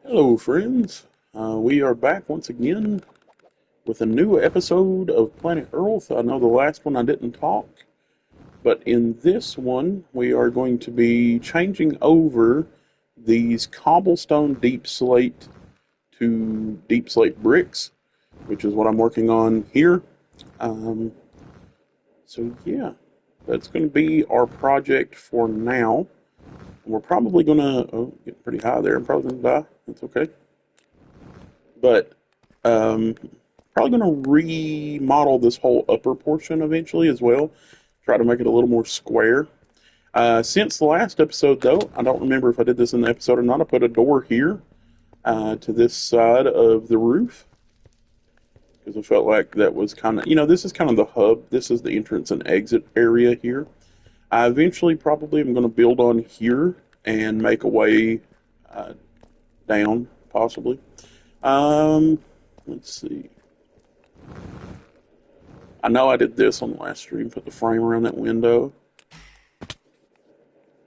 Hello, friends. We are back once again with a new episode of Planet Earth. I know the last one I didn't talk, but in this one, we are going to be changing over these cobblestone deep slate to deep slate bricks, which is what I'm working on here. Um, yeah, that's going to be our project for now. We're probably going to get pretty high there. I'm probably going to die. That's okay. But um, probably going to remodel this whole upper portion eventually as well. Try to make it a little more square. Since the last episode, though, I don't remember if I did this in the episode or not. I put a door here to this side of the roof because I felt like that was kind of, this is kind of the hub. This is the entrance and exit area here. I eventually probably am going to build on here and make a way uh, down, possibly. Um, let's see. I know I did this on the last stream, put the frame around that window,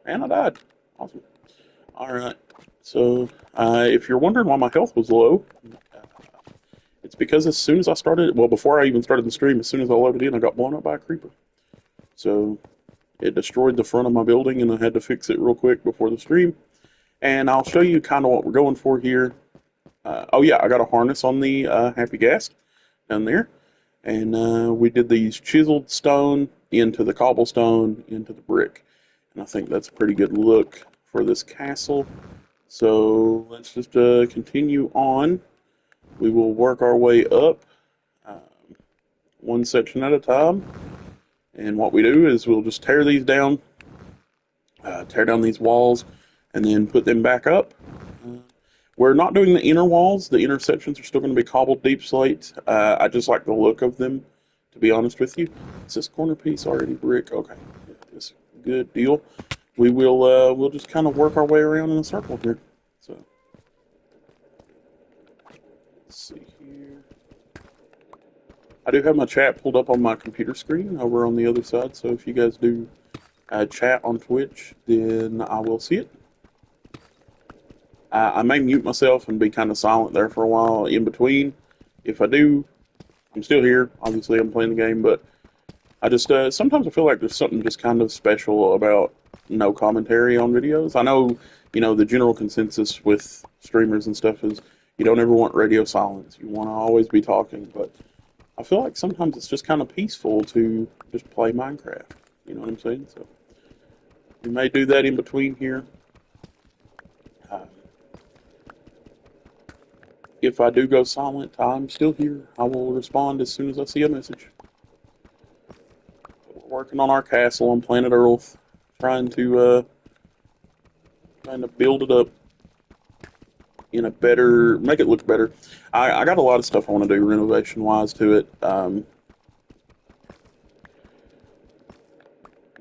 and I died. Awesome. All right. So, if you're wondering why my health was low, it's because as soon as I started, well, before I even started the stream, as soon as I loaded in, I got blown up by a creeper. So, it destroyed the front of my building, and I had to fix it real quick before the stream. And I'll show you kind of what we're going for here. Oh, yeah, I got a harness on the Happy Gas down there. And we did these chiseled stone into the cobblestone into the brick. And I think that's a pretty good look for this castle. So let's just continue on. We will work our way up um, one section at a time. And what we do is we'll just tear these down, tear down these walls, and then put them back up. Uh, we're not doing the inner walls. The inner sections are still going to be cobbled deep slate. I just like the look of them, to be honest with you. Is this corner piece already brick? Okay, it's a good deal. We'll just kind of work our way around in a circle here. So let's see here. I do have my chat pulled up on my computer screen over on the other side. So if you guys do chat on Twitch, then I will see it. I may mute myself and be kind of silent there for a while in between. If I do, I'm still here. Obviously, I'm playing the game, but I just sometimes I feel like there's something just kind of special about no commentary on videos. I know, the general consensus with streamers and stuff is you don't ever want radio silence. You want to always be talking, but I feel like sometimes it's just kind of peaceful to just play Minecraft. You know what I'm saying? So we may do that in between here. Uh, If I do go silent, I'm still here. I will respond as soon as I see a message. We're working on our castle on planet Earth, trying to build it up in a better, make it look better. I got a lot of stuff I want to do renovation wise to it.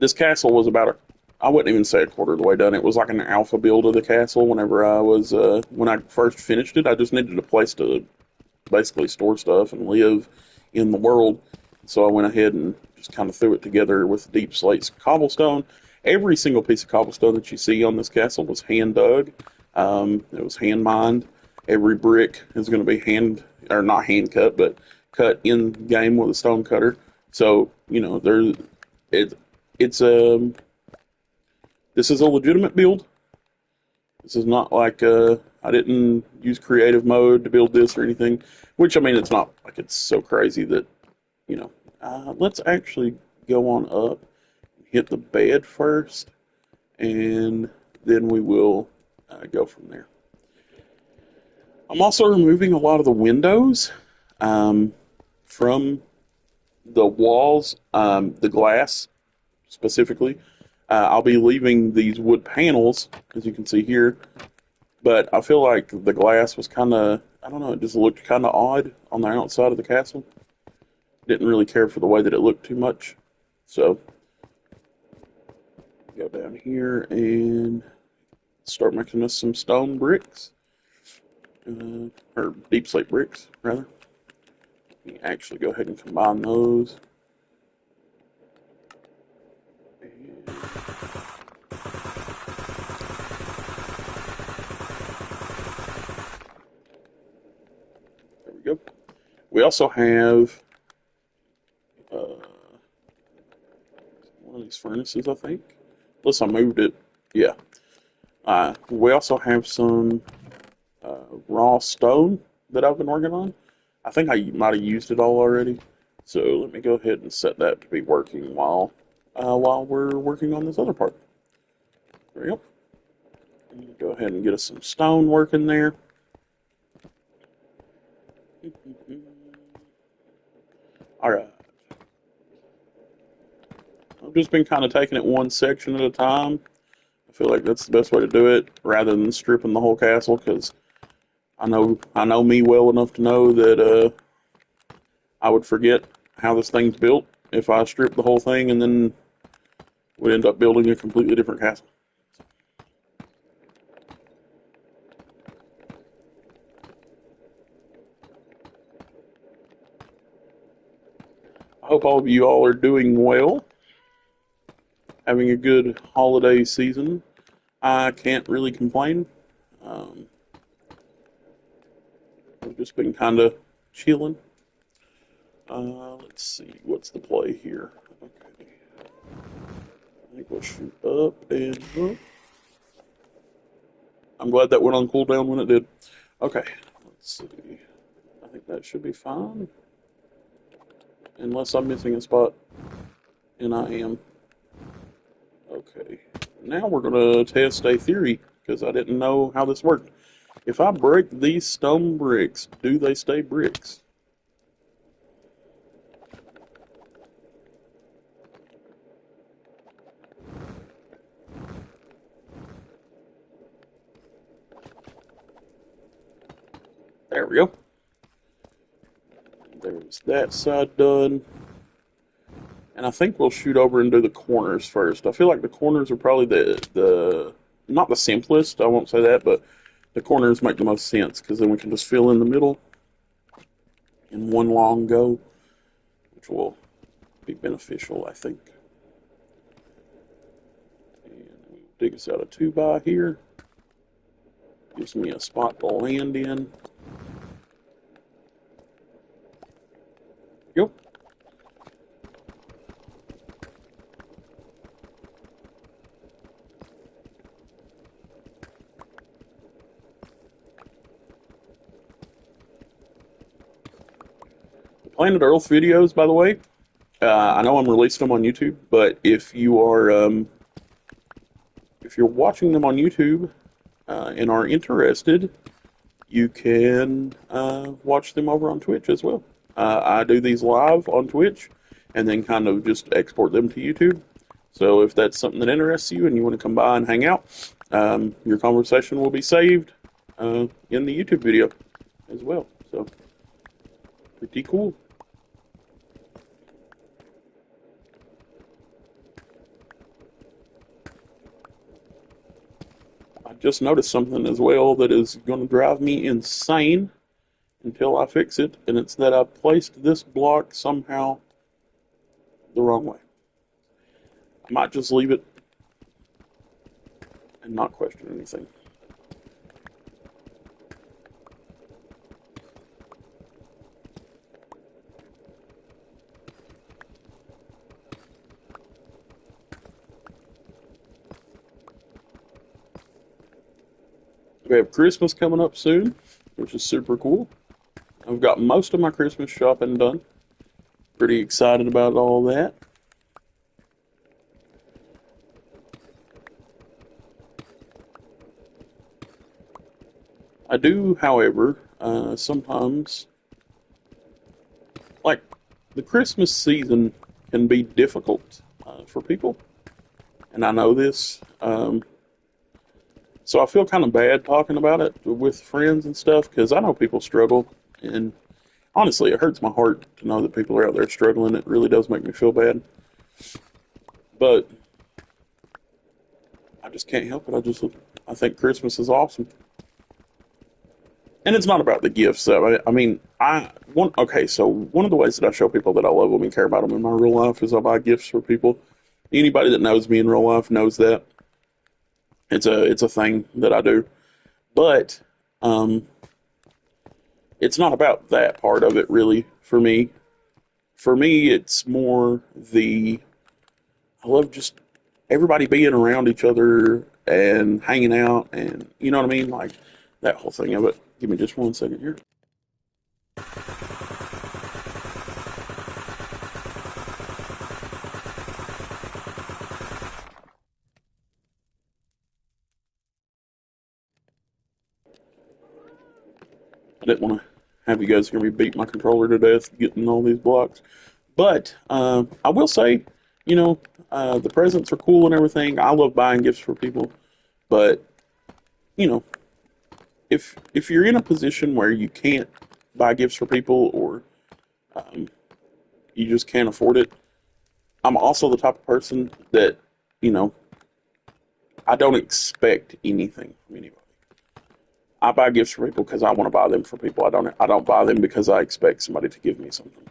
This castle was about I wouldn't even say a quarter of the way done. It was like an alpha build of the castle. Whenever I was when I first finished it, I just needed a place to basically store stuff and live in the world. So I went ahead and just kind of threw it together with deep slate cobblestone. Every single piece of cobblestone that you see on this castle was hand dug. It was hand mined. Every brick is going to be or not hand cut, but cut in game with a stone cutter. So it it's this is a legitimate build. This is not like I didn't use creative mode to build this or anything. Which I mean, it's not like it's so crazy that you know. Let's actually go on up, hit the bed first, and then we will go from there. I'm also removing a lot of the windows from the walls, the glass specifically. I'll be leaving these wood panels, as you can see here, but I feel like the glass was kind of, I don't know, it just looked kind of odd on the outside of the castle. Didn't really care for the way that it looked too much. So, go down here and start making us some stone bricks, or deep slate bricks, rather. Let me actually go ahead and combine those. We also have one of these furnaces, I think. Unless I moved it. Yeah. We also have some raw stone that I've been working on. I think I might have used it all already. So let me go ahead and set that to be working while we're working on this other part. There we go. Go ahead and get us some stone working there. All right. I've just been kind of taking it one section at a time. I feel like that's the best way to do it, rather than stripping the whole castle. Because I know me well enough to know that I would forget how this thing's built if I stripped the whole thing, and then would end up building a completely different castle. I hope all of you all are doing well, having a good holiday season. I can't really complain. Um, I've just been kind of chilling. Let's see, what's the play here? Okay, I think we'll shoot up and up. I'm glad that went on cooldown when it did. Okay, let's see. I think that should be fine. Unless I'm missing a spot, and I am. Okay, now we're going to test a theory, because I didn't know how this worked. If I break these stone bricks, do they stay bricks? There we go. There's that side done. And I think we'll shoot over and do the corners first. I feel like the corners are probably the not the simplest, I won't say that, but the corners make the most sense, because then we can just fill in the middle in one long go, which will be beneficial, I think. And we'll dig us out a 2x here. Gives me a spot to land in. Yep. Planet Earth videos, by the way, I know I'm releasing them on YouTube, but if you're watching them on YouTube and are interested, you can watch them over on Twitch as well. I do these live on Twitch and then kind of just export them to YouTube. So if that's something that interests you and you want to come by and hang out, your conversation will be saved in the YouTube video as well. So pretty cool. I just noticed something as well that is going to drive me insane until I fix it, and it's that I placed this block somehow the wrong way. I might just leave it and not question anything. We have Christmas coming up soon, which is super cool. I've got most of my Christmas shopping done. Pretty excited about all that. I do, however, sometimes, like, the Christmas season can be difficult for people, and I know this. So I feel kind of bad talking about it with friends and stuff, because I know people struggle, and honestly, it hurts my heart to know that people are out there struggling. It really does make me feel bad. But I just can't help it. I think Christmas is awesome. And it's not about the gifts. I mean, so one of the ways that I show people that I love them and care about them in my real life is I buy gifts for people. Anybody that knows me in real life knows that. It's a thing that I do. But it's not about that part of it really for me. For me, it's more I love just everybody being around each other and hanging out, and you know what I mean, like that whole thing of it. Give me just 1 second here. I didn't want to have you guys hear me beat my controller to death getting all these blocks. But I will say, you know, the presents are cool and everything. I love buying gifts for people, but you know, if you're in a position where you can't buy gifts for people or um, you just can't afford it, I'm also the type of person that you know I don't expect anything from anybody. I buy gifts for people because I want to buy them for people. I don't buy them because I expect somebody to give me something.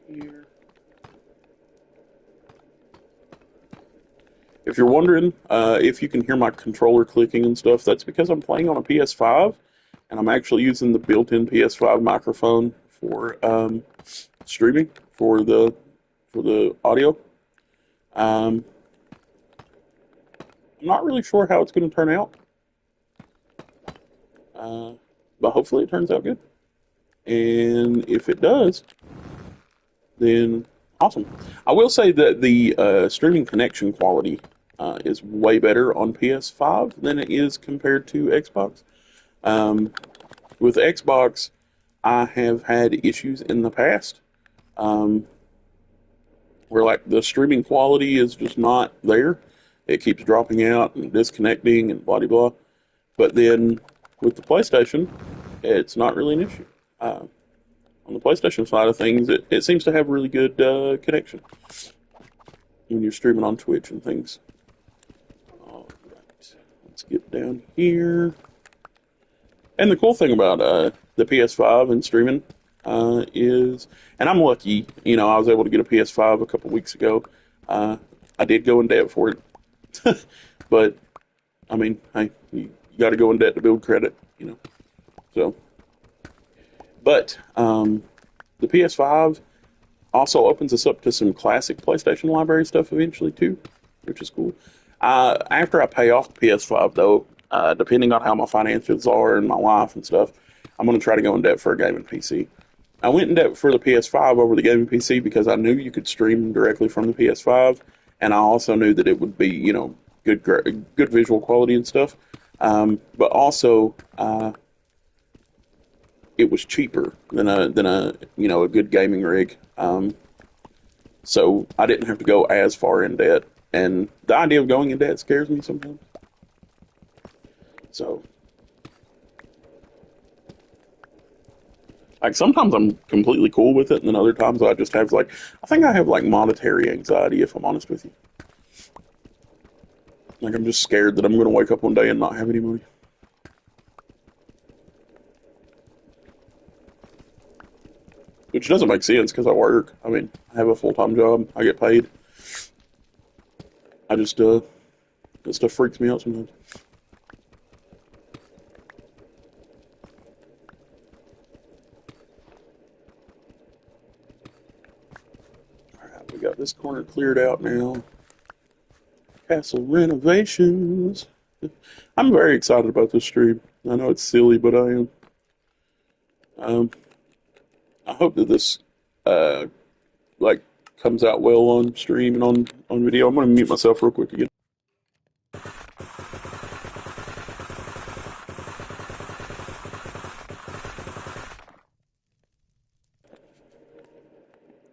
Here. If you're wondering if you can hear my controller clicking and stuff, that's because I'm playing on a PS5 and I'm actually using the built-in PS5 microphone for streaming for the audio. Um, I'm not really sure how it's going to turn out, uh, but hopefully it turns out good. And if it does, then awesome. I will say that the streaming connection quality is way better on PS5 than it is compared to Xbox. Um, with Xbox, I have had issues in the past um, where like the streaming quality is just not there. It keeps dropping out and disconnecting and blah blah blah. But then with the PlayStation, it's not really an issue. Uh, on the PlayStation side of things, it seems to have really good connection when you're streaming on Twitch and things. All right, let's get down here. And the cool thing about the PS5 and streaming is, and I'm lucky, you know, I was able to get a PS5 a couple weeks ago. Uh, I did go in debt for it, but I mean, hey, you got to go in debt to build credit, you know. So, but the PS5 also opens us up to some classic PlayStation library stuff eventually too, which is cool. After I pay off the PS5 though, depending on how my finances are and my life and stuff, I'm going to try to go in debt for a gaming PC. I went in debt for the PS5 over the gaming PC because I knew you could stream directly from the PS5, and I also knew that it would be, you know, good visual quality and stuff. But also, it was cheaper than a you know a good gaming rig. So I didn't have to go as far in debt. And the idea of going in debt scares me sometimes. So, like, sometimes I'm completely cool with it, and then other times I just have, like, I think I have, like, monetary anxiety, if I'm honest with you. Like, I'm just scared that I'm going to wake up one day and not have any money. Which doesn't make sense because I work. I mean, I have a full time job, I get paid. I just, that stuff freaks me out sometimes. All right, we got this corner cleared out now. Castle Renovations. I'm very excited about this stream. I know it's silly, but I am. Um, I hope that this uh, like comes out well on stream and on video. I'm gonna mute myself real quick again.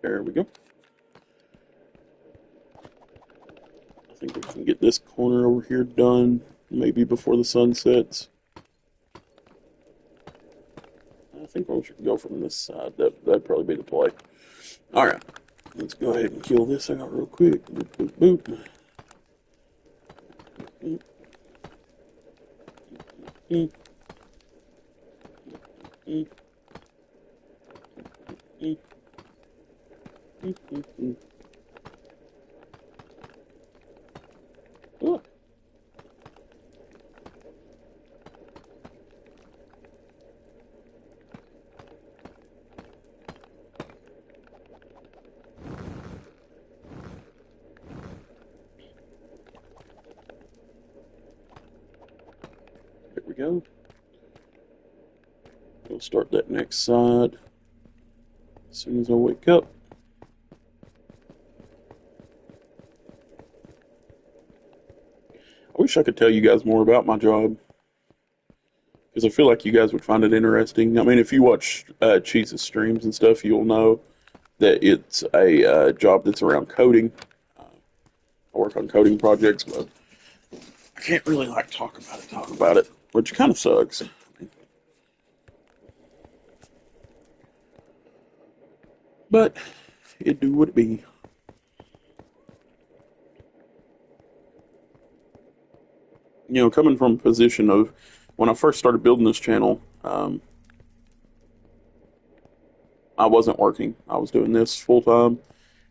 There we go. I think we can get this corner over here done maybe before the sun sets. I think we should go from this side. That'd probably be the play. All right, let's go ahead and kill this out real quick. Boop, boop, boop. Mm, mm, mm, mm, mm, mm, mm. Oh, go. We'll start that next side as soon as I wake up. I wish I could tell you guys more about my job, because I feel like you guys would find it interesting. I mean, if you watch Cheese's streams and stuff, you'll know that it's a job that's around coding. I work on coding projects, but I can't really like talk about it, which kind of sucks. But it do what it be. You know, coming from a position of when I first started building this channel, I wasn't working. I was doing this full time.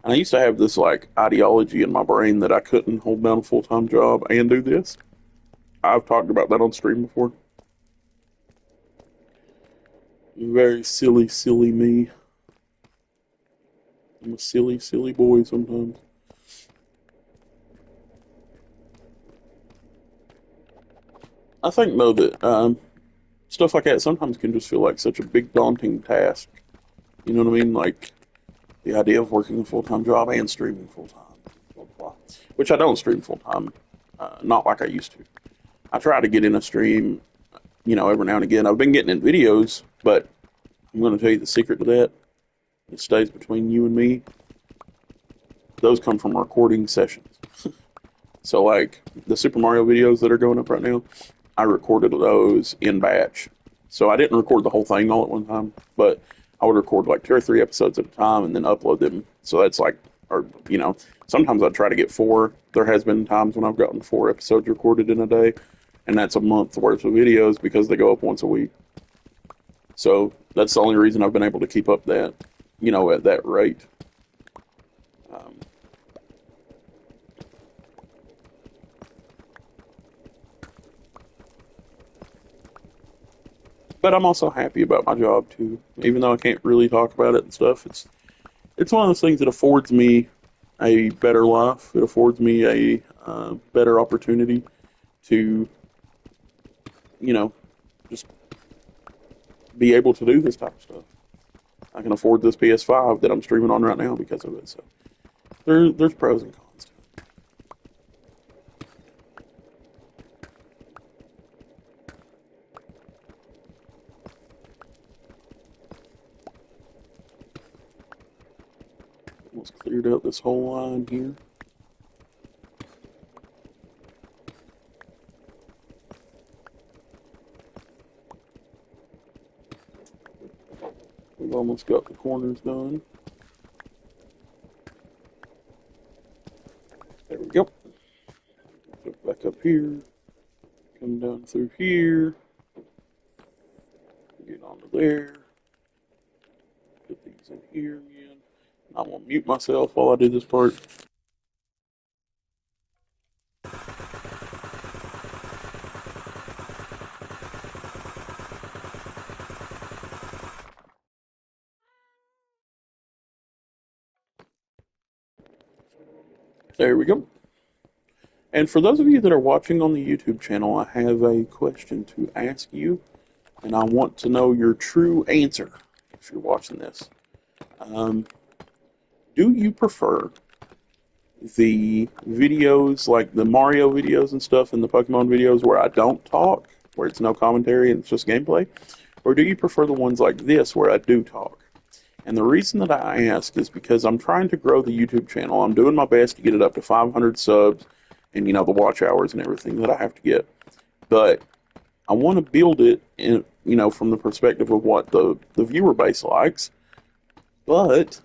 And I used to have this like ideology in my brain that I couldn't hold down a full time job and do this. I've talked about that on stream before. Very silly, silly me. I'm a silly, silly boy sometimes. I think though that stuff like that sometimes can just feel like such a big daunting task. You know what I mean? Like the idea of working a full time job and streaming full time, blah, blah, blah. Which I don't stream full time, not like I used to. I try to get in a stream, you know, every now and again. I've been getting in videos, but I'm going to tell you the secret to that. It stays between you and me. Those come from recording sessions. So, like the Super Mario videos that are going up right now, I recorded those in batch. So I didn't record the whole thing all at one time, but I would record like 2 or 3 episodes at a time and then upload them. So that's like, or, you know, sometimes I try to get 4. There has been times when I've gotten 4 episodes recorded in a day, and that's a month worth of videos because they go up once a week. So that's the only reason I've been able to keep up that, you know, at that rate. But I'm also happy about my job too, even though I can't really talk about it and stuff. It's one of those things that affords me a better life. It affords me a better opportunity to, you know, just be able to do this type of stuff. I can afford this PS5 that I'm streaming on right now because of it. So there's pros and cons to it. Almost cleared out this whole line here. We've almost got the corners done. There we go. Jump back up here. Come down through here. Get onto there. Put these in here again. I'm going to mute myself while I do this part. There we go. And for those of you that are watching on the YouTube channel, I have a question to ask you, and I want to know your true answer if you're watching this. Do you prefer the videos, like the Mario videos and stuff, and the Pokemon videos where I don't talk, where it's no commentary and it's just gameplay? Or do you prefer the ones like this where I do talk? And the reason that I ask is because I'm trying to grow the YouTube channel. I'm doing my best to get it up to 500 subs and, you know, the watch hours and everything that I have to get. But I want to build it, in, you know, from the perspective of what the viewer base likes. But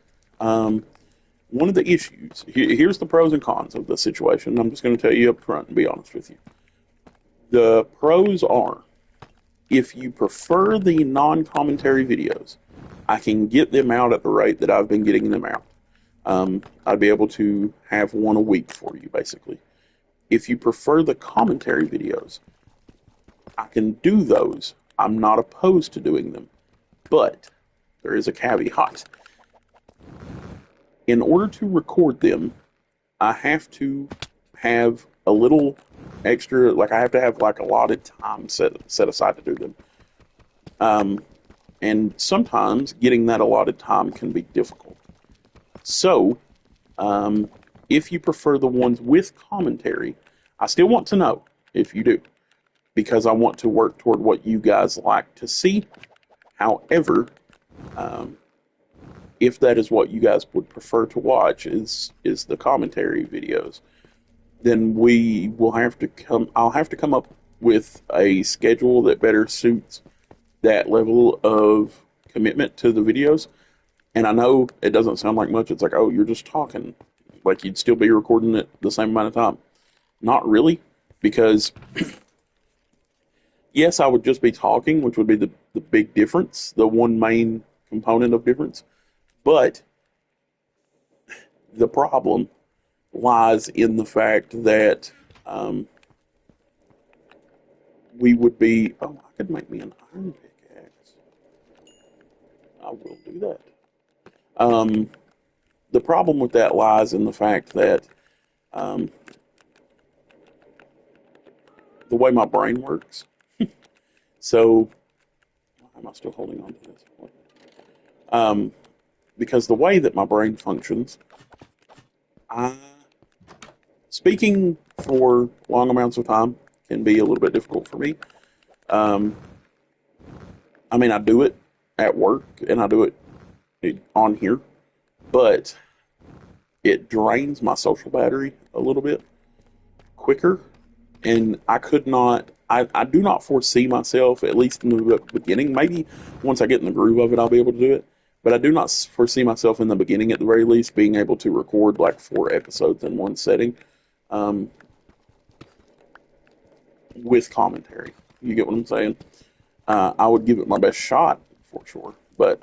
one of the issues, here's the pros and cons of the situation. I'm just going to tell you up front and be honest with you. The pros are, if you prefer the non-commentary videos, I can get them out at the rate that I've been getting them out. I'd be able to have one a week for you, basically. If you prefer the commentary videos, I can do those. I'm not opposed to doing them. But there is a caveat. In order to record them, I have to have a little extra, like I have to have like allotted time set aside to do them. And sometimes getting that allotted time can be difficult. So, if you prefer the ones with commentary, I still want to know if you do, because I want to work toward what you guys like to see. However, um, if that is what you guys would prefer to watch is the commentary videos, then we will have to come. I'll have to come up with a schedule that better suits that level of commitment to the videos. And I know it doesn't sound like much. It's like, oh, you're just talking. Like you'd still be recording it the same amount of time. Not really, because yes, I would just be talking, which would be the big difference, the one main component of difference. But the problem lies in the fact that we would be. Oh, I could make me an iron pickaxe. I will do that. Um, the problem with that lies in the fact that um, the way my brain works. So, why am I still holding on to this? Um, because the way that my brain functions, I, speaking for long amounts of time can be a little bit difficult for me. Um, I mean, I do it at work and I do it on here, but it drains my social battery a little bit quicker. And I do not foresee myself, at least in the beginning. Maybe once I get in the groove of it, I'll be able to do it. But I do not foresee myself in the beginning, at the very least, being able to record like 4 episodes in one setting um, with commentary. You get what I'm saying? I would give it my best shot for sure. But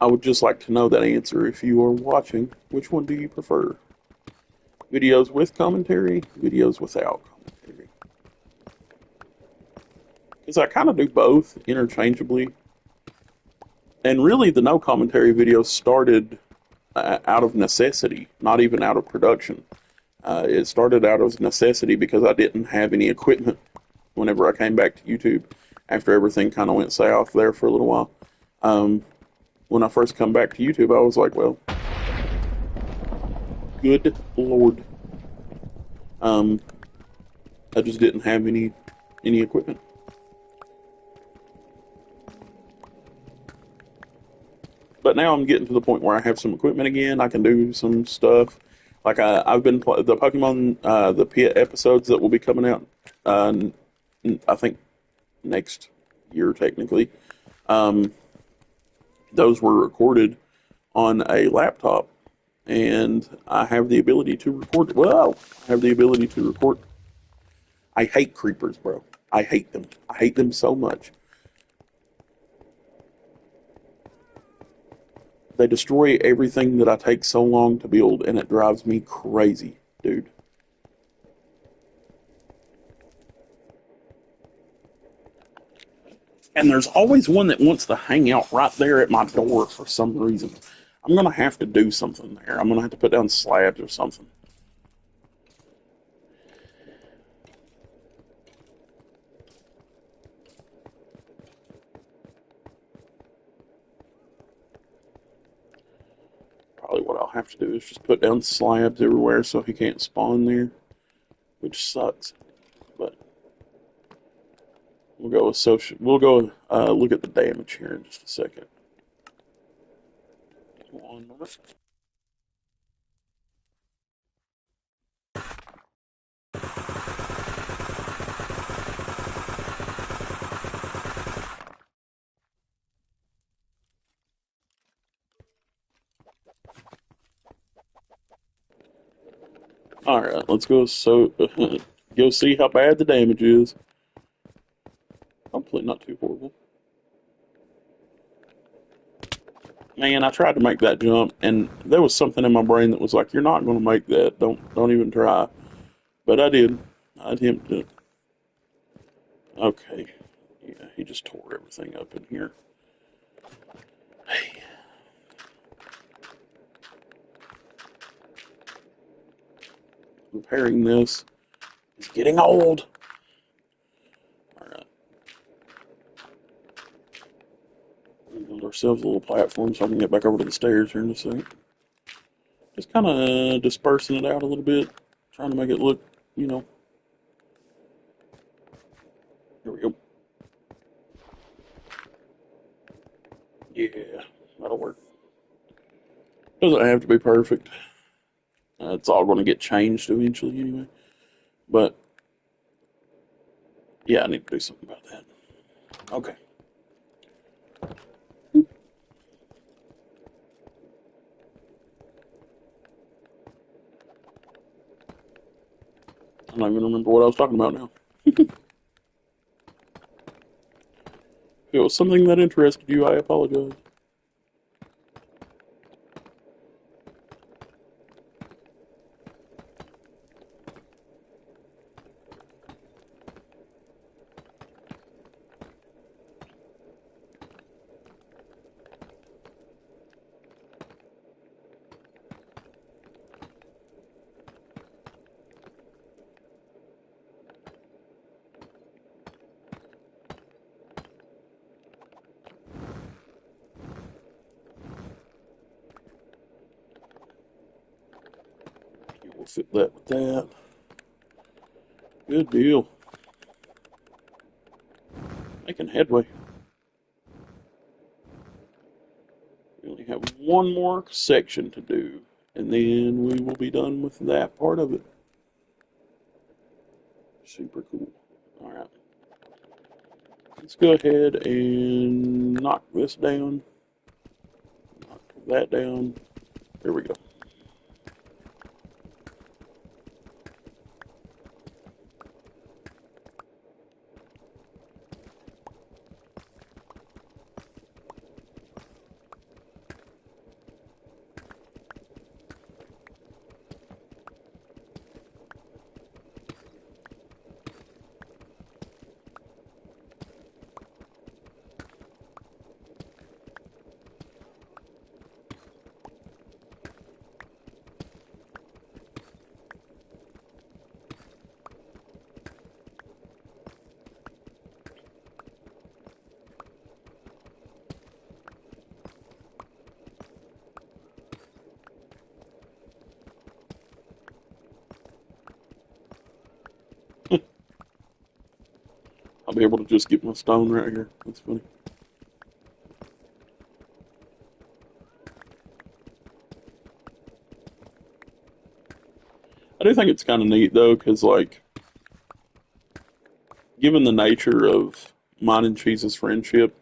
I would just like to know that answer if you are watching. Which one do you prefer? Videos with commentary, videos without commentary? Because I kind of do both interchangeably. And really, the no commentary videos started out of necessity, not even out of production. It started out of necessity because I didn't have any equipment whenever I came back to YouTube after everything kind of went south there for a little while. When I first come back to YouTube, I was like, well, good Lord. Um, I just didn't have any equipment. But now I'm getting to the point where I have some equipment again. I can do some stuff. Like I've been the Pokemon the Pit episodes that will be coming out. I think next year technically. Um, those were recorded on a laptop, and I have the ability to record. Well, I have the ability to record. I hate creepers, bro. I hate them. I hate them so much. They destroy everything that I take so long to build, and it drives me crazy, dude. And there's always one that wants to hang out right there at my door for some reason. I'm gonna have to do something there. I'm gonna have to put down slabs or something. Probably what I'll have to do is just put down slabs everywhere so he can't spawn there, which sucks. But we'll go with social. We'll go look at the damage here in just a second. 1 minute. All right, let's go. So go see how bad the damage is. Hopefully, not too horrible. Man, I tried to make that jump, and there was something in my brain that was like, "You're not going to make that. Don't even try." But I did. I attempted it. Okay. Yeah, he just tore everything up in here. Hey, repairing this is getting old. Alright. We'll build ourselves a little platform so I can get back over to the stairs here in a second. Just kind of dispersing it out a little bit, trying to make it look, you know. Here we go. Yeah, that'll work. Doesn't have to be perfect. It's all going to get changed eventually anyway. But, yeah, I need to do something about that. Okay. I don't even remember what I was talking about now. If it was something that interested you, I apologize. We'll fit that with that. Good deal. Making headway. We only have one more section to do, and then we will be done with that part of it. Super cool. Alright. Let's go ahead and knock this down. Knock that down. There we go. I'll be able to just get my stone right here. That's funny. I do think it's kind of neat though, because like, given the nature of mine and Cheese's friendship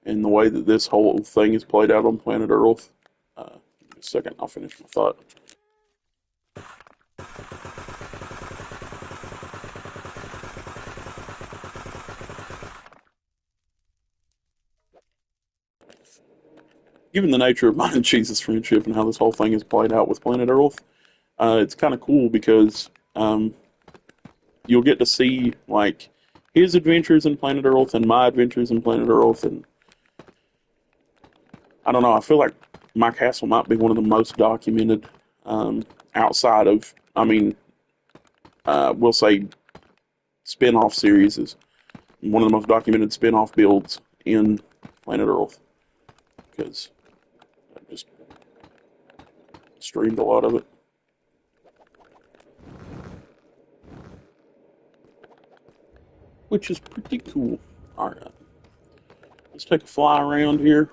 and the way that this whole thing is played out on planet Earth, give me a second, I'll finish my thought. Given the nature of mine and Cheese's friendship and how this whole thing is played out with planet Earth, it's kind of cool because you'll get to see like his adventures in planet Earth and my adventures in planet Earth, and I don't know. I feel like my castle might be one of the most documented outside of, I mean, we'll say spin-off series is one of the most documented spin-off builds in planet Earth because I just streamed a lot of it. Which is pretty cool. Alright, let's take a fly around here.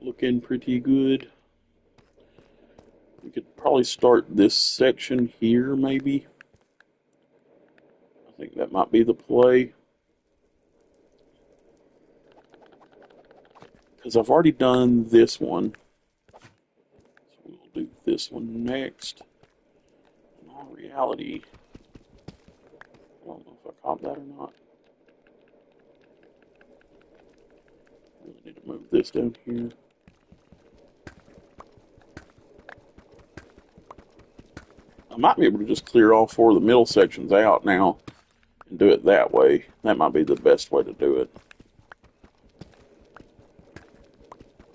Looking pretty good. We could probably start this section here, maybe. I think that might be the play. Because I've already done this one. So we'll do this one next. In all reality, I don't know if I caught that or not. I really need to move this down here. might be able to just clear all four of the middle sections out now and do it that way. That might be the best way to do it.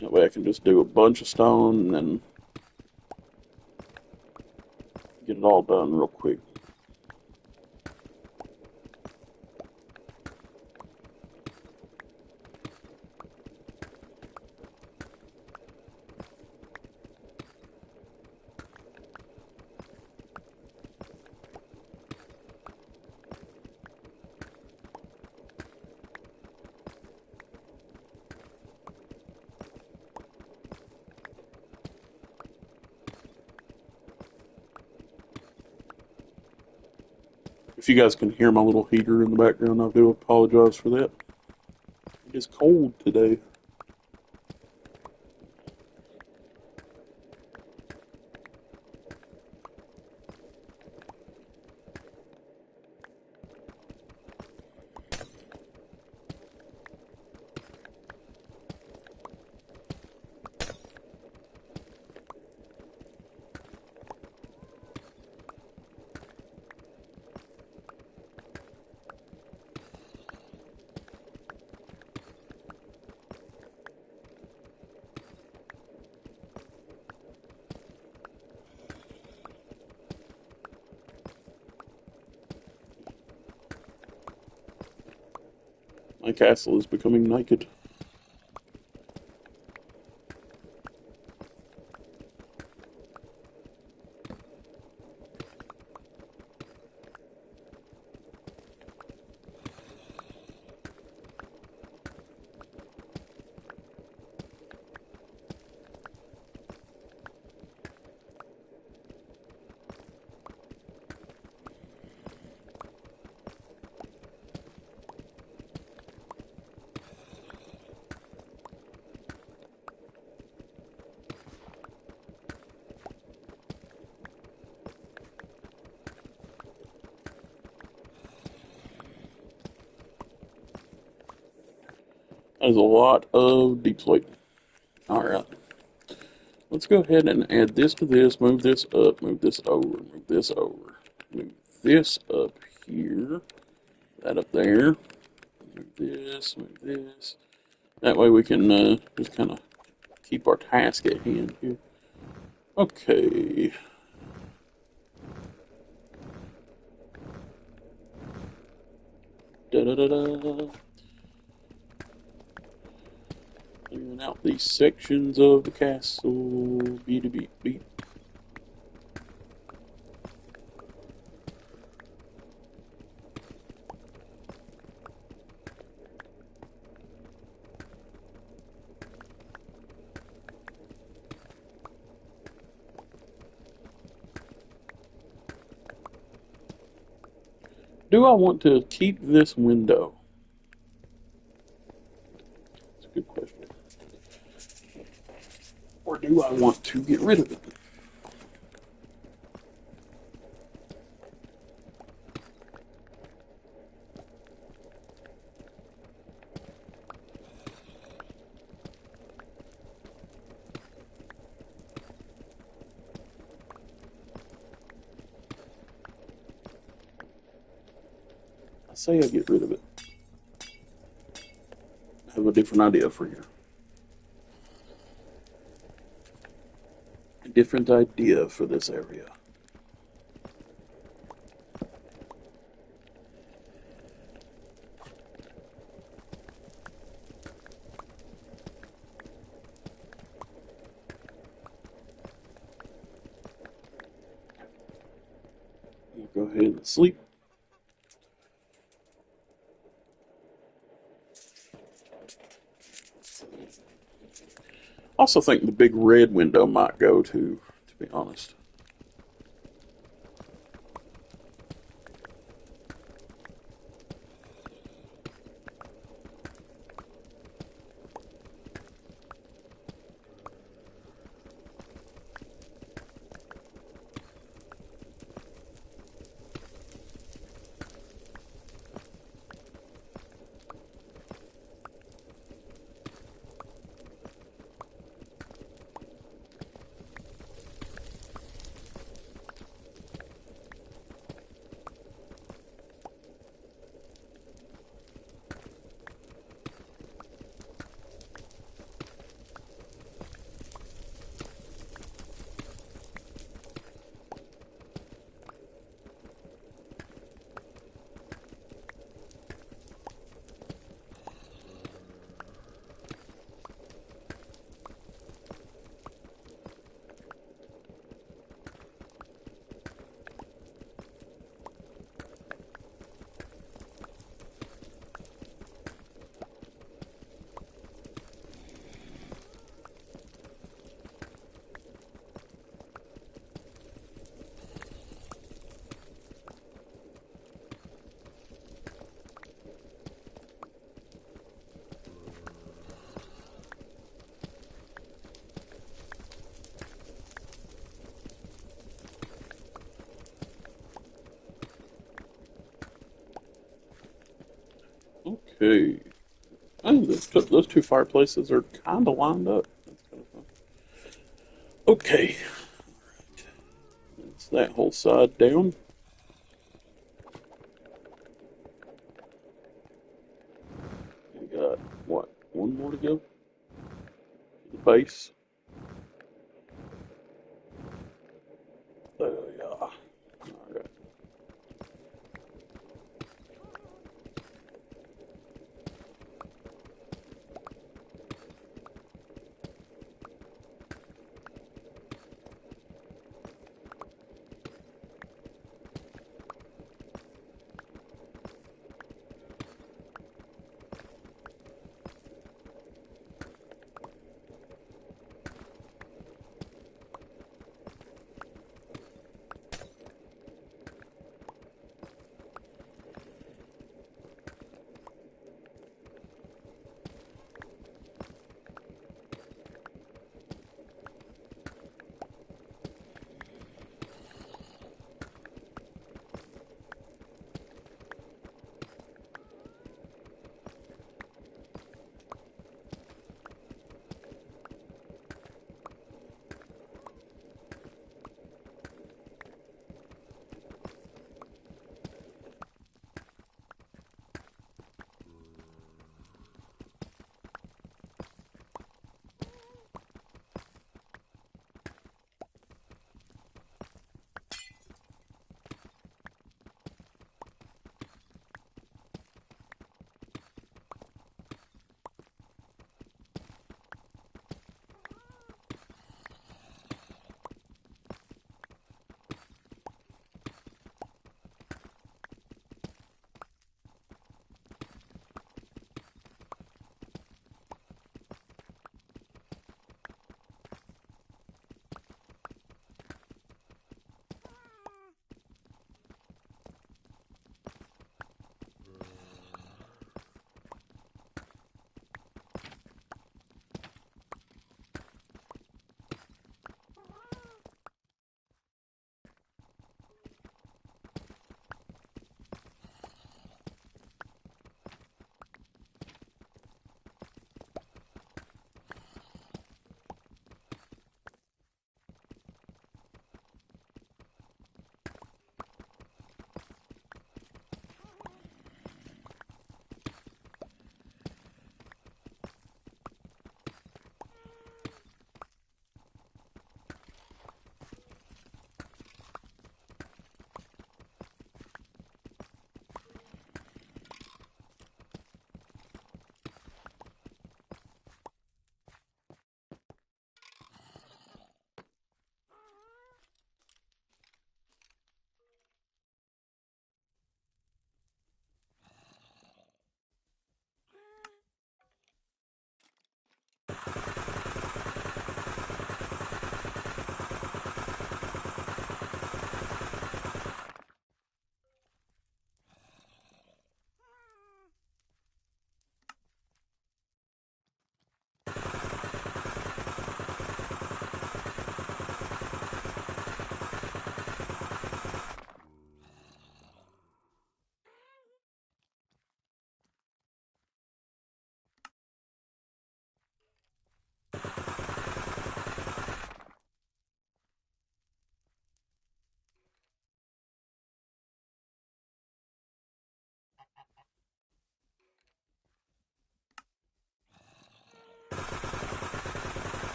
That way I can just do a bunch of stone and then get it all done real quick. If you guys can hear my little heater in the background, I do apologize for that. It is cold today. My castle is becoming naked. That is a lot of deep slate. Alright. Let's go ahead and add this to this, move this up, move this over, move this over. Move this up here. That up there. Move this, move this. That way we can just kind of keep our task at hand here. Okay. Da-da-da-da. Clearing out these sections of the castle. Beat a beat beat. Do I want to keep this window? That's a good question. Or do I want to get rid of it? I say I get rid of it. I have a different idea for you. A different idea for this area. We'll go ahead and sleep. I also think the big red window might go too, to be honest. Okay. Oh, those two fireplaces are kind of lined up. That's kind of fun. Okay, that's that whole side down. We got, what, one more to go? The base. Oh, yeah. All right.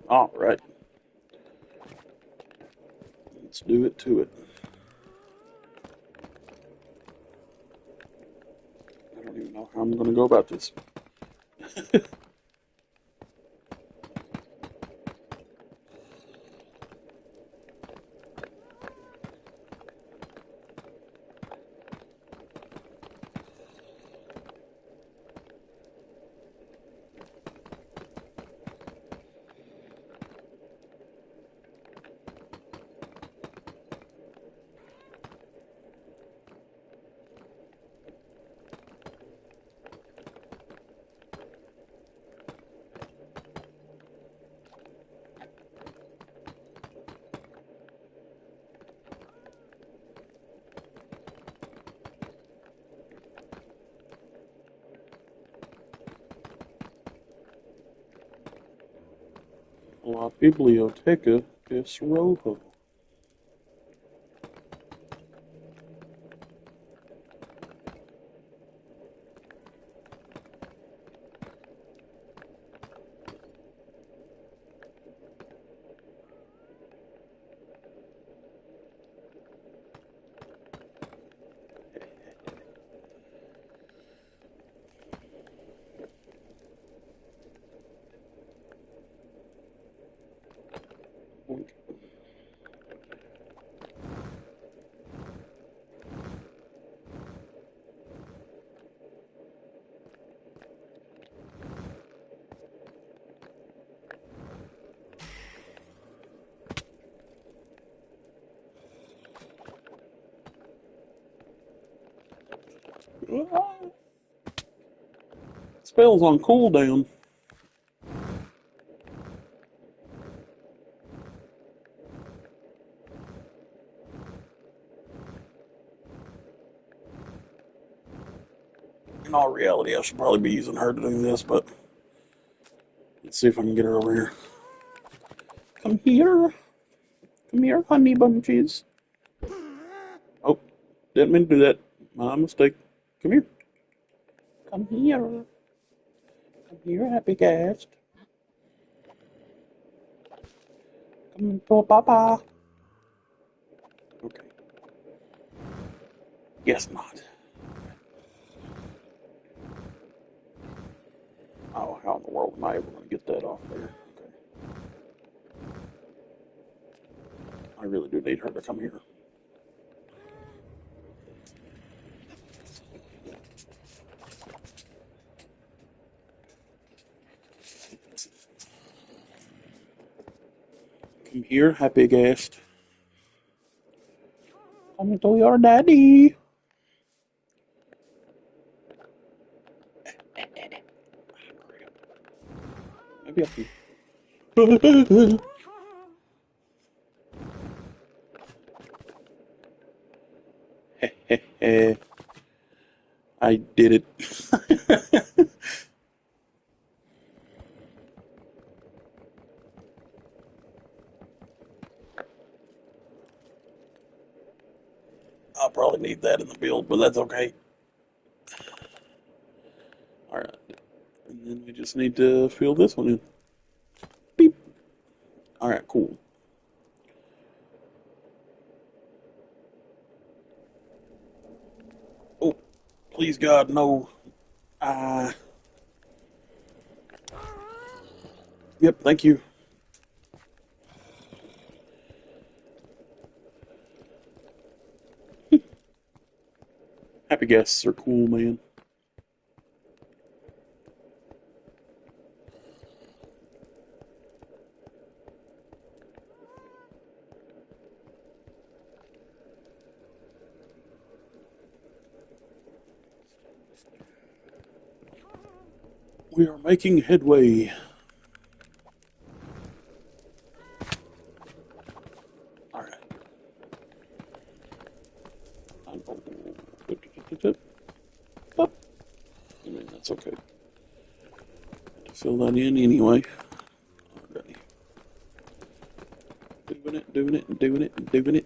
All right. Let's do it to it. I don't even know how I'm going to go about this. La Biblioteca es Rojo. Spell's on cooldown. In all reality, I should probably be using her to do this, but let's see if I can get her over here. Come here. Come here, honey bunches. Oh, didn't mean to do that. My mistake. Come here. Come here. Come here, happy guest. Come for Papa. Okay. Guess not. Oh, how in the world am I ever going to get that off there? Okay. I really do need her to come here. Come here, happy guest. Come to your daddy. Maybe I can. I did it. I'll probably need that in the build, but that's okay. Alright. And then we just need to fill this one in. Beep. Alright, cool. Oh, please God, no. Yep, thank you. Happy guests are cool, man. We are making headway. Alright. I mean, that's okay. Fill that in anyway. Alrighty. Doing it.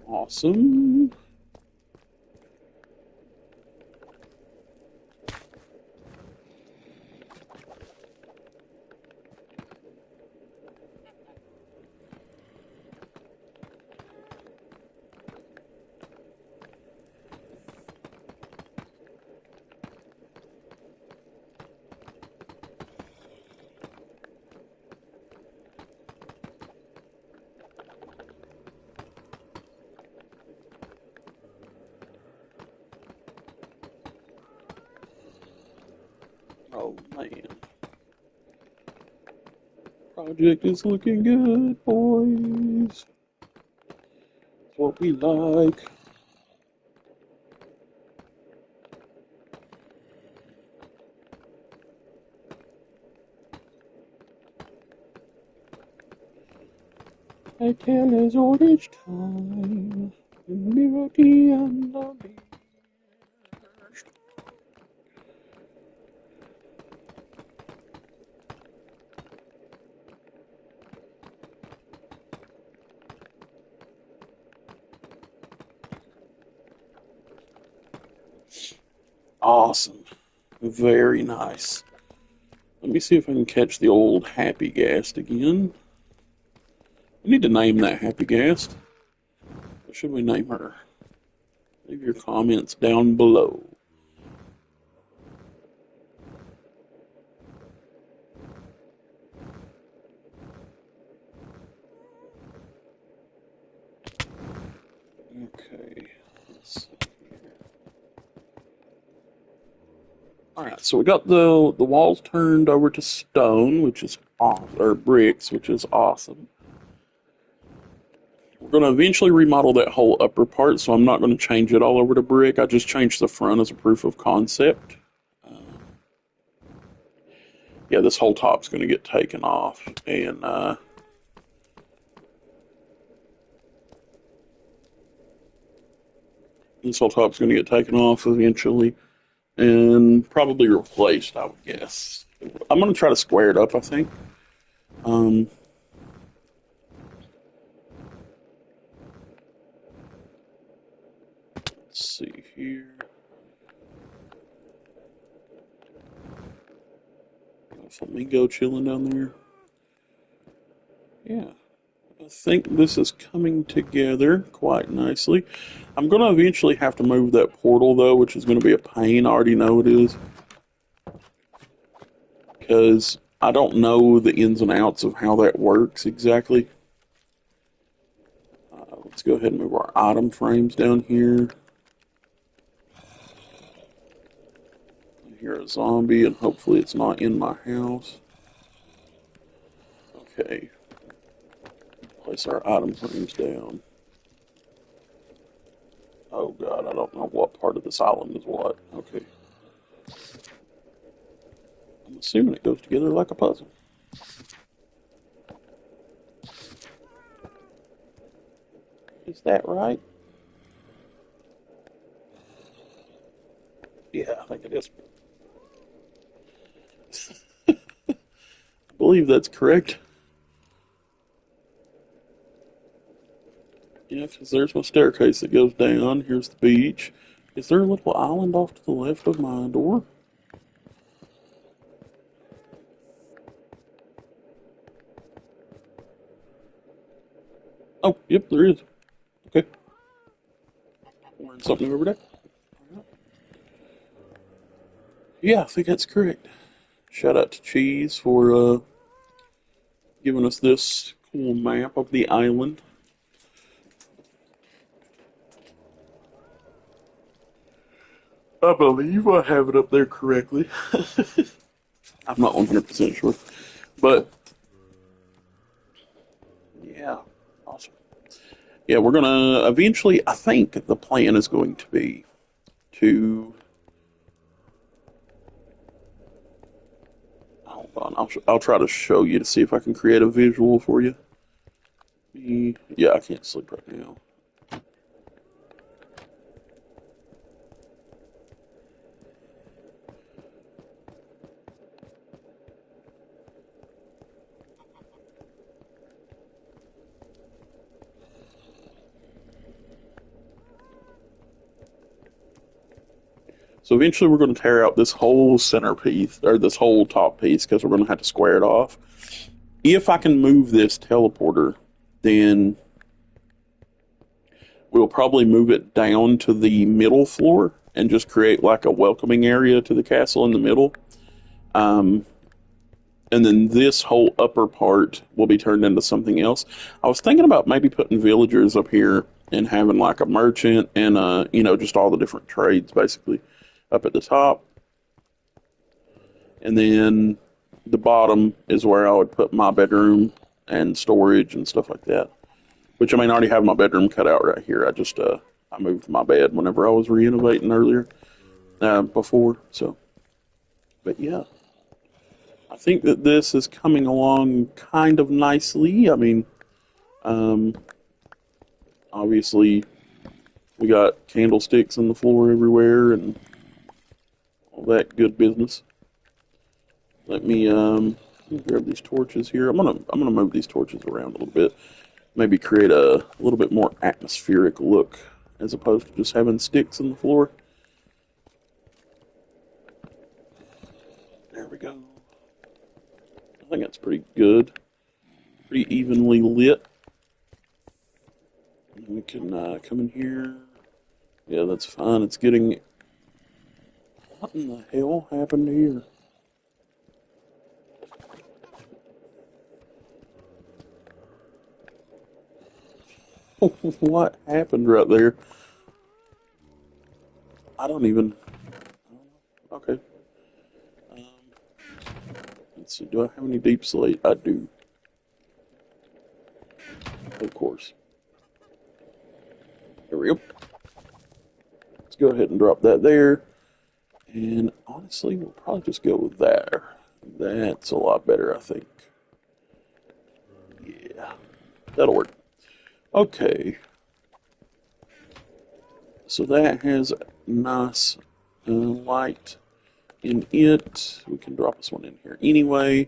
Awesome. Oh man, project is looking good, boys. It's what we like. I tell us all each time, liberty and the beast. Awesome. Very nice. Let me see if I can catch the old Happy Gast again. We need to name that Happy Gast. What should we name her? Leave your comments down below. Okay. Let's see here. Alright, so we got the walls turned over to stone, which is awesome, or bricks, which is awesome. We're going to eventually remodel that whole upper part, so I'm not going to change it all over to brick. I just changed the front as a proof of concept. Yeah, this whole top's going to get taken off, and this whole top's going to get taken off eventually, and probably replaced, I would guess. I'm going to try to square it up, I think. Um, let's see here. Flamingo chilling down there. Yeah, I think this is coming together quite nicely. I'm going to eventually have to move that portal, though, which is going to be a pain. I already know it is. Because I don't know the ins and outs of how that works exactly. Let's go ahead and move our item frames down here. I hear a zombie, and hopefully it's not in my house. Okay. Place our item frames down. Oh god, I don't know what part of this island is what. Okay. I'm assuming it goes together like a puzzle. Is that right? Yeah, I think it is. I believe that's correct. Yeah, because there's my staircase that goes down. Here's the beach. Is there a little island off to the left of my door? Oh, yep, there is. Okay. Learned something new every day. Yeah, I think that's correct. Shout out to Cheese for giving us this cool map of the island. I believe I have it up there correctly. I'm not 100% sure. But, yeah, awesome. Yeah, we're going to eventually, I think the plan is going to be to. Hold on, I'll try to show you to see if I can create a visual for you. Yeah, I can't sleep right now. So eventually we're going to tear out this whole centerpiece, or this whole top piece, because we're going to have to square it off. If I can move this teleporter, then we'll probably move it down to the middle floor and just create like a welcoming area to the castle in the middle. Um, and then this whole upper part will be turned into something else. I was thinking about maybe putting villagers up here and having like a merchant and just all the different trades basically up at the top. and then the bottom is where I would put my bedroom and storage and stuff like that. Which I mean, I already have my bedroom cut out right here. I moved my bed whenever I was renovating earlier before. So, but yeah, I think that this is coming along kind of nicely. I mean, um, obviously we got candlesticks on the floor everywhere and all that good business. Let me grab these torches here. I'm gonna move these torches around a little bit. Maybe create a little bit more atmospheric look as opposed to just having sticks on the floor. There we go. I think that's pretty good. Pretty evenly lit. And we can come in here. Yeah, that's fine. It's getting... What in the hell happened here? What happened right there? I don't even... Okay. Um, let's see. Do I have any deep slate? I do. Of course. There we go. Let's go ahead and drop that there. And honestly, we'll probably just go with there. That's a lot better, I think. Yeah, that'll work. Okay. So that has nice light in it. We can drop this one in here anyway.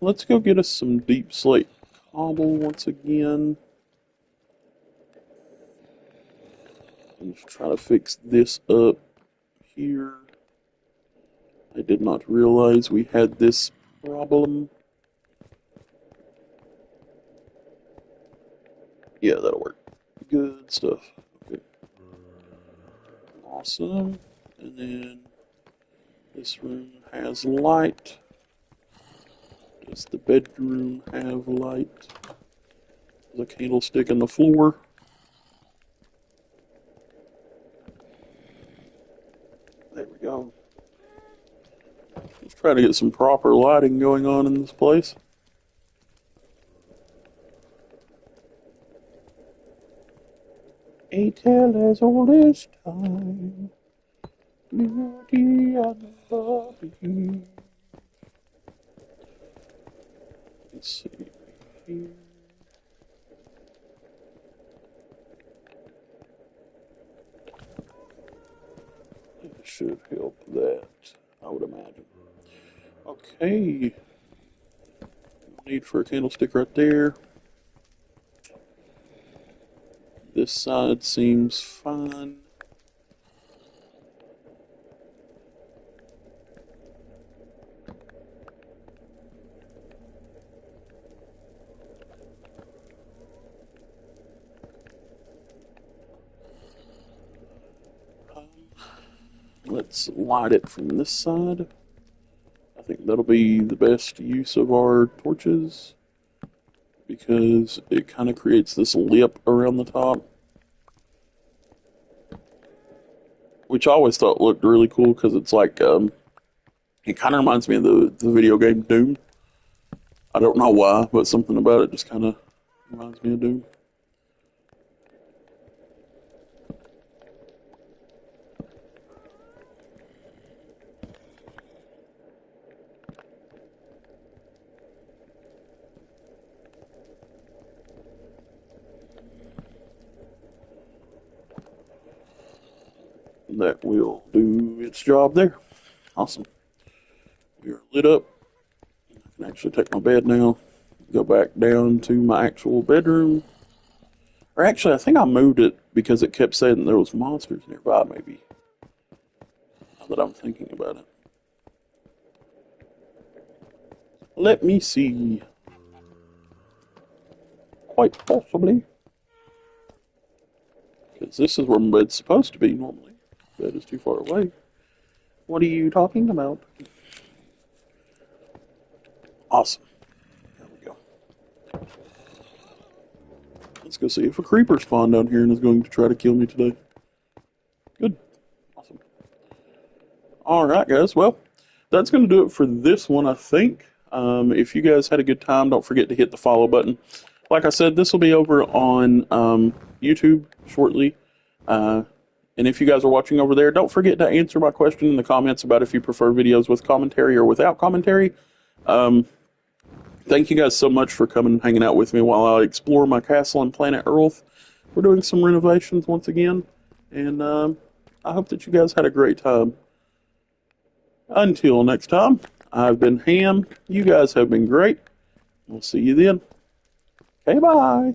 Let's go get us some deep slate cobble once again. And try to fix this up here. I did not realize we had this problem. Yeah, that'll work. Good stuff. Okay. Awesome. And then this room has light. Does the bedroom have light? There's a candlestick on the floor. There we go. Let's try to get some proper lighting going on in this place. A tale as old as time. Beauty and the Beast. Let's see here. It should help that, I would imagine. Okay. Need for a candlestick right there. This side seems fine. Let's light it from this side. I think that'll be the best use of our torches because it kind of creates this lip around the top, which I always thought looked really cool because it's like it kind of reminds me of the video game Doom. I don't know why, but something about it just kind of reminds me of Doom. That will do its job there. Awesome. We are lit up. I can actually take my bed now, go back down to my actual bedroom. Or actually, I think I moved it because it kept saying there was monsters nearby, maybe. Now that I'm thinking about it. Let me see. Quite possibly. Because this is where my bed's supposed to be normally. Bed is too far away. What are you talking about? Awesome. There we go. Let's go see if a creeper spawned down here and is going to try to kill me today. Good. Awesome. Alright, guys. Well, that's going to do it for this one, I think. If you guys had a good time, don't forget to hit the follow button. Like I said, this will be over on YouTube shortly. And if you guys are watching over there, don't forget to answer my question in the comments about if you prefer videos with commentary or without commentary. Thank you guys so much for coming and hanging out with me while I explore my castle on planet Earlth. We're doing some renovations once again, and I hope that you guys had a great time. Until next time, I've been Ham. You guys have been great. We'll see you then. Okay, bye.